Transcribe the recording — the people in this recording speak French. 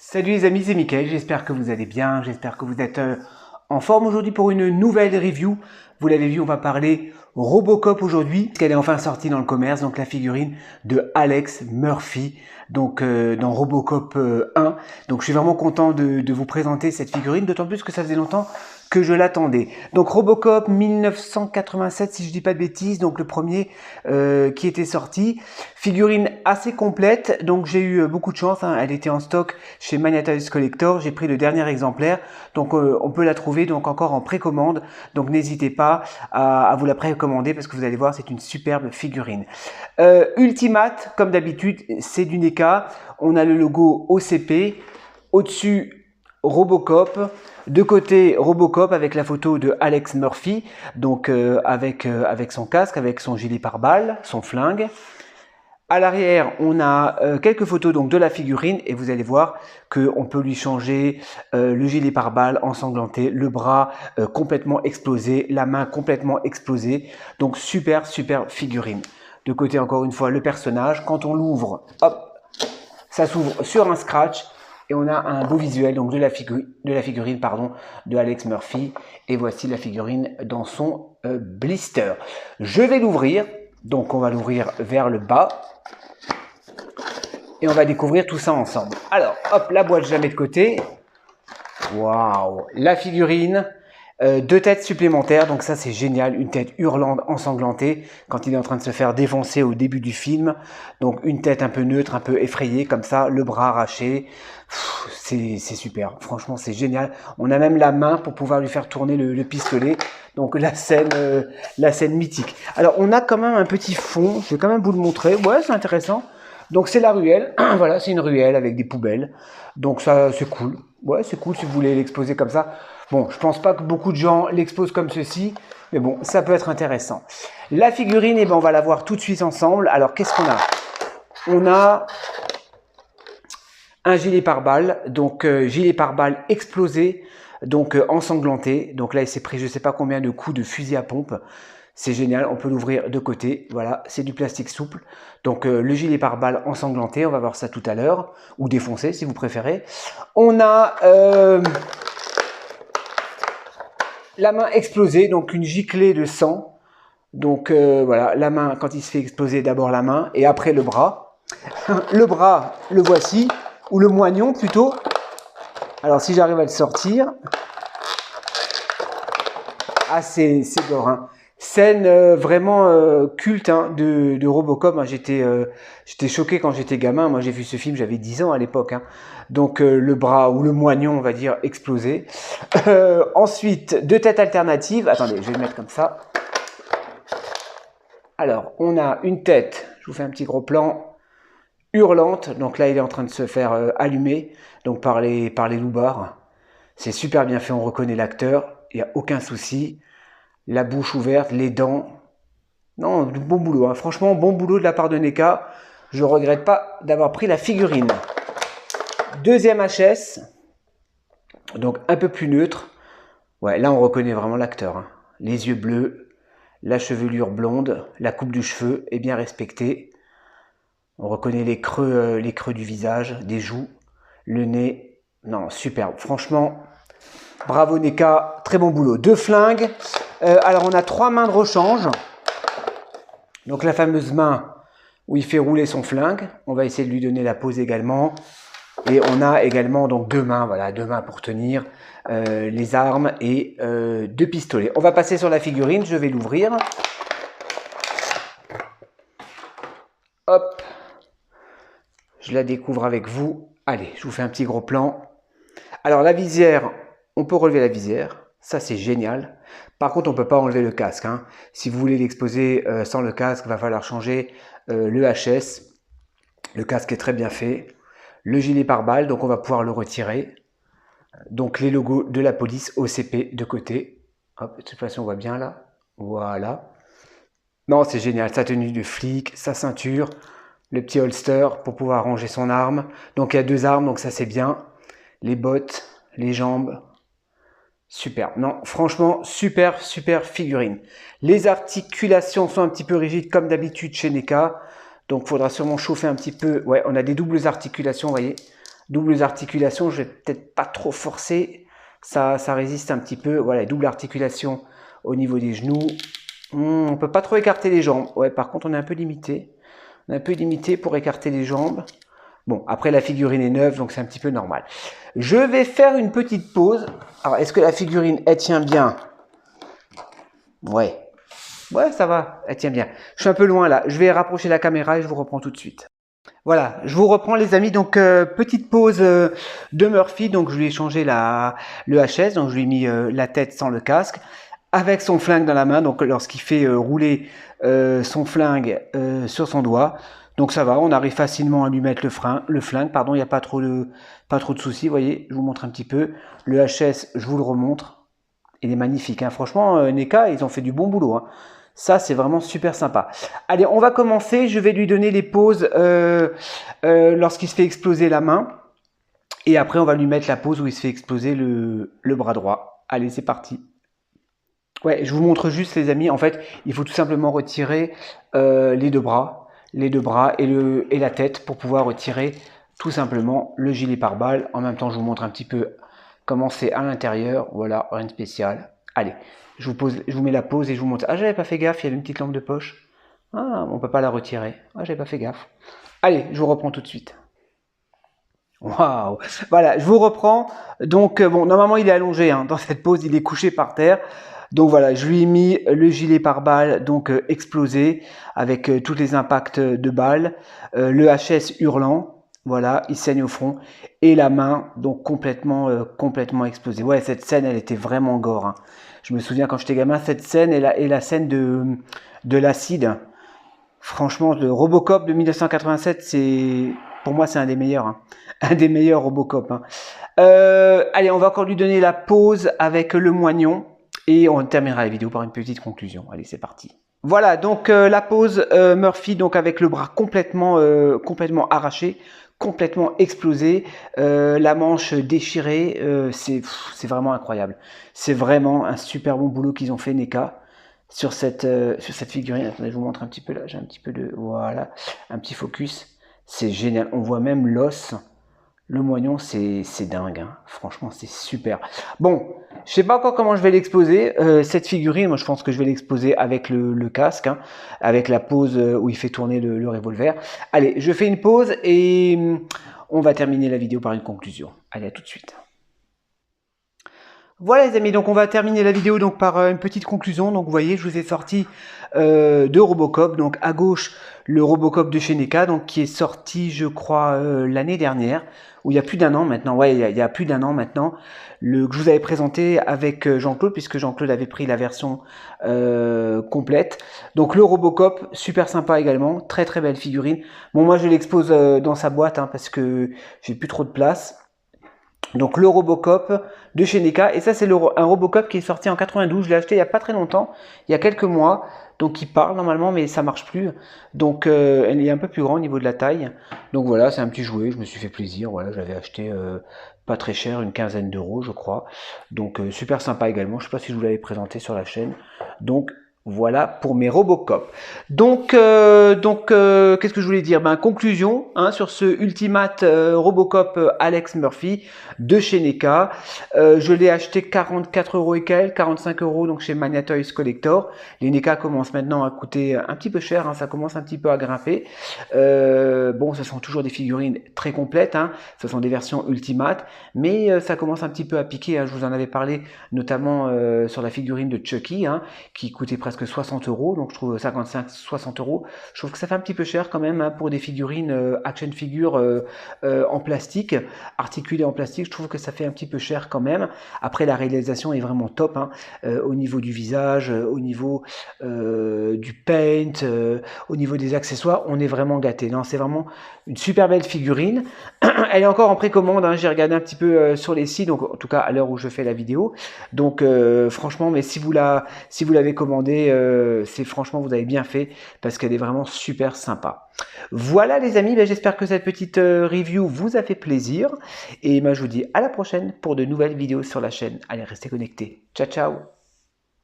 Salut les amis, c'est Mickaël, j'espère que vous allez bien, j'espère que vous êtes en forme aujourd'hui pour une nouvelle review. Vous l'avez vu, on va parler Robocop aujourd'hui, qu'elle est enfin sortie dans le commerce, donc la figurine de Alex Murphy, donc dans Robocop 1. Donc je suis vraiment content de vous présenter cette figurine, d'autant plus que ça faisait longtemps que je l'attendais. Donc Robocop 1987, si je dis pas de bêtises, donc le premier qui était sorti. Figurine assez complète, donc j'ai eu beaucoup de chance, hein. Elle était en stock chez Mania Toys Collector, j'ai pris le dernier exemplaire, donc on peut la trouver donc encore en précommande, donc n'hésitez pas à vous la précommander parce que vous allez voir, c'est une superbe figurine. Ultimate, comme d'habitude, c'est du NECA, on a le logo OCP, au-dessus Robocop, de côté Robocop avec la photo de Alex Murphy, donc avec son casque, avec son gilet pare-balles, son flingue. À l'arrière, on a quelques photos donc de la figurine et vous allez voir qu'on peut lui changer le gilet pare-balles ensanglanté, le bras complètement explosé, la main complètement explosée. Donc super figurine. De côté encore une fois le personnage. Quand on l'ouvre, hop, ça s'ouvre sur un scratch et on a un beau visuel donc de la figurine de Alex Murphy. Et voici la figurine dans son blister. Je vais l'ouvrir. Donc on va l'ouvrir vers le bas. Et on va découvrir tout ça ensemble. Alors, hop, la boîte, je la mets de côté. Waouh, la figurine, deux têtes supplémentaires, donc ça c'est génial, une tête hurlante, ensanglantée, quand il est en train de se faire défoncer au début du film. Donc une tête un peu neutre, un peu effrayée, comme ça, le bras arraché. C'est super, franchement c'est génial. On a même la main pour pouvoir lui faire tourner le pistolet. Donc la scène mythique. Alors on a quand même un petit fond, je vais quand même vous le montrer. Ouais, c'est intéressant. Donc c'est la ruelle, voilà, c'est une ruelle avec des poubelles. Donc ça, c'est cool. Ouais, c'est cool si vous voulez l'exposer comme ça. Bon, je pense pas que beaucoup de gens l'exposent comme ceci, mais bon, ça peut être intéressant. La figurine, eh ben, on va la voir tout de suite ensemble. Alors, qu'est-ce qu'on a? On a un gilet pare-balles, donc gilet pare-balles explosé, donc ensanglanté. Donc là, il s'est pris je sais pas combien de coups de fusil à pompe. C'est génial, on peut l'ouvrir de côté, voilà, c'est du plastique souple. Donc le gilet pare-balles ensanglanté, on va voir ça tout à l'heure, ou défoncé si vous préférez. On a la main explosée, donc une giclée de sang. Donc voilà, la main, quand il se fait exploser, d'abord la main, et après le bras. Le bras, le voici, ou le moignon plutôt. Alors si j'arrive à le sortir... Ah, c'est gore, hein. Scène vraiment culte hein, de Robocop. Hein. J'étais choqué quand j'étais gamin. Moi, j'ai vu ce film, j'avais 10 ans à l'époque. Hein. Donc, le bras ou le moignon, on va dire, explosé. Ensuite, deux têtes alternatives. Attendez, je vais le mettre comme ça. Alors, on a une tête, je vous fais un petit gros plan, hurlante. Donc là, il est en train de se faire allumer donc par les loupards. C'est super bien fait, on reconnaît l'acteur. Il n'y a aucun souci. La bouche ouverte, les dents. Non, bon boulot. Hein. Franchement, bon boulot de la part de NECA. Je ne regrette pas d'avoir pris la figurine. Deuxième HS. Donc un peu plus neutre. Ouais, là on reconnaît vraiment l'acteur. Hein. Les yeux bleus, la chevelure blonde, la coupe du cheveu est bien respectée. On reconnaît les creux du visage, des joues, le nez. Non, superbe. Franchement, bravo NECA, très bon boulot. Deux flingues. Alors on a trois mains de rechange. Donc la fameuse main où il fait rouler son flingue. On va essayer de lui donner la pose également. Et on a également donc deux mains, voilà, deux mains pour tenir les armes et deux pistolets. On va passer sur la figurine, je vais l'ouvrir. Hop, je la découvre avec vous. Allez, je vous fais un petit gros plan. Alors la visière, on peut relever la visière. Ça, c'est génial. Par contre, on ne peut pas enlever le casque. Hein. Si vous voulez l'exposer sans le casque, il va falloir changer le HS. Le casque est très bien fait. Le gilet pare-balles, donc on va pouvoir le retirer. Donc les logos de la police OCP de côté. Hop, de toute façon, on voit bien là. Voilà. Non, c'est génial. Sa tenue de flic, sa ceinture, le petit holster pour pouvoir ranger son arme. Donc il y a deux armes, donc ça c'est bien. Les bottes, les jambes. Super, non, franchement, super figurine. Les articulations sont un petit peu rigides comme d'habitude chez NECA. Donc, il faudra sûrement chauffer un petit peu. Ouais, on a des doubles articulations, vous voyez. Doubles articulations, je vais peut-être pas trop forcer. Ça résiste un petit peu. Voilà, double articulation au niveau des genoux. On peut pas trop écarter les jambes. Ouais, par contre, on est un peu limité. On est un peu limité pour écarter les jambes. Bon, après la figurine est neuve, donc c'est un petit peu normal. Je vais faire une petite pause. Alors, est-ce que la figurine, elle tient bien? Ouais. Ouais, ça va, elle tient bien. Je suis un peu loin là. Je vais rapprocher la caméra et je vous reprends tout de suite. Voilà, je vous reprends les amis. Donc, petite pause de Murphy. Donc, je lui ai changé le HS. Donc, je lui ai mis la tête sans le casque, avec son flingue dans la main. Donc, lorsqu'il fait rouler son flingue sur son doigt. Donc ça va, on arrive facilement à lui mettre le flingue, pardon, il n'y a pas trop de soucis, vous voyez, je vous montre un petit peu. Le HS, je vous le remontre, il est magnifique, hein. Franchement, NECA, ils ont fait du bon boulot, hein. Ça, c'est vraiment super sympa. Allez, on va commencer, je vais lui donner les poses lorsqu'il se fait exploser la main, et après on va lui mettre la pose où il se fait exploser le bras droit. Allez, c'est parti. Ouais, je vous montre juste les amis, en fait, il faut tout simplement retirer les deux bras et la tête pour pouvoir retirer tout simplement le gilet pare-balles. En même temps, je vous montre un petit peu comment c'est à l'intérieur. Voilà, rien de spécial. Allez, je vous mets la pose et je vous montre. Ah, j'avais pas fait gaffe, il y avait une petite lampe de poche. Ah, on peut pas la retirer. Ah, j'avais pas fait gaffe. Allez, je vous reprends tout de suite. Waouh! Voilà, je vous reprends. Donc, bon, normalement, il est allongé, hein. Dans cette pose, il est couché par terre. Donc voilà, je lui ai mis le gilet pare-balles donc explosé avec tous les impacts de balles, le HS hurlant, voilà, il saigne au front et la main donc complètement explosée. Ouais, cette scène elle était vraiment gore, hein. Je me souviens quand j'étais gamin, cette scène et la scène de l'acide. Franchement, le Robocop de 1987, pour moi c'est un des meilleurs, hein. Un des meilleurs Robocop, hein. Allez, on va encore lui donner la pause avec le moignon. Et on terminera la vidéo par une petite conclusion. Allez, c'est parti. Voilà, donc la pose Murphy, donc avec le bras complètement arraché, complètement explosé, la manche déchirée, c'est vraiment incroyable. C'est vraiment un super bon boulot qu'ils ont fait NECA sur cette figurine. Attendez, je vous montre un petit peu là, j'ai un petit peu de... Voilà, un petit focus. C'est génial, on voit même l'os. Le moignon, c'est dingue, hein. Franchement, c'est super. Bon, je sais pas encore comment je vais l'exposer. Cette figurine, moi, je pense que je vais l'exposer avec le casque, hein, avec la pose où il fait tourner le revolver. Allez, je fais une pause et on va terminer la vidéo par une conclusion. Allez, à tout de suite. Voilà les amis, donc on va terminer la vidéo donc par une petite conclusion. Donc vous voyez, je vous ai sorti deux Robocop. Donc à gauche, le Robocop de chez NECA, donc qui est sorti, je crois, l'année dernière, ou il y a plus d'un an maintenant. Ouais, il y a plus d'un an maintenant, que je vous avais présenté avec Jean-Claude, puisque Jean-Claude avait pris la version complète. Donc le Robocop, super sympa également, très très belle figurine. Bon, moi je l'expose dans sa boîte, hein, parce que j'ai plus trop de place. Donc le Robocop de chez NECA, et ça c'est un Robocop qui est sorti en 92, je l'ai acheté il n'y a pas très longtemps, il y a quelques mois, donc il parle normalement mais ça marche plus, donc il est un peu plus grand au niveau de la taille, donc voilà, c'est un petit jouet, je me suis fait plaisir, voilà, je l'avais acheté pas très cher, une quinzaine d'euros je crois, donc super sympa également, je ne sais pas si je vous l'avais présenté sur la chaîne, donc voilà pour mes Robocop. Donc qu'est-ce que je voulais dire? Conclusion, hein, sur ce Ultimate Robocop Alex Murphy de chez NECA. Je l'ai acheté 44 € et quelques, 45 € donc chez Mania Toys Collector. Les NECA commencent maintenant à coûter un petit peu cher, hein, ça commence un petit peu à grimper. Bon, ce sont toujours des figurines très complètes, hein, ce sont des versions Ultimate, mais ça commence un petit peu à piquer, hein. Je vous en avais parlé notamment sur la figurine de Chucky, hein, qui coûtait presque 60 €, donc je trouve 55-60 €. Je trouve que ça fait un petit peu cher quand même, hein, pour des figurines action figure en plastique, articulées en plastique. Je trouve que ça fait un petit peu cher quand même. Après, la réalisation est vraiment top, hein, au niveau du visage, au niveau du paint, au niveau des accessoires, on est vraiment gâté. Non, c'est vraiment une super belle figurine. Elle est encore en précommande, hein, j'ai regardé un petit peu sur les sites, donc en tout cas à l'heure où je fais la vidéo. Donc franchement, mais si vous l'avez commandé, c'est franchement vous avez bien fait parce qu'elle est vraiment super sympa. Voilà les amis, j'espère que cette petite review vous a fait plaisir et je vous dis à la prochaine pour de nouvelles vidéos sur la chaîne. Allez, restez connectés. Ciao ciao.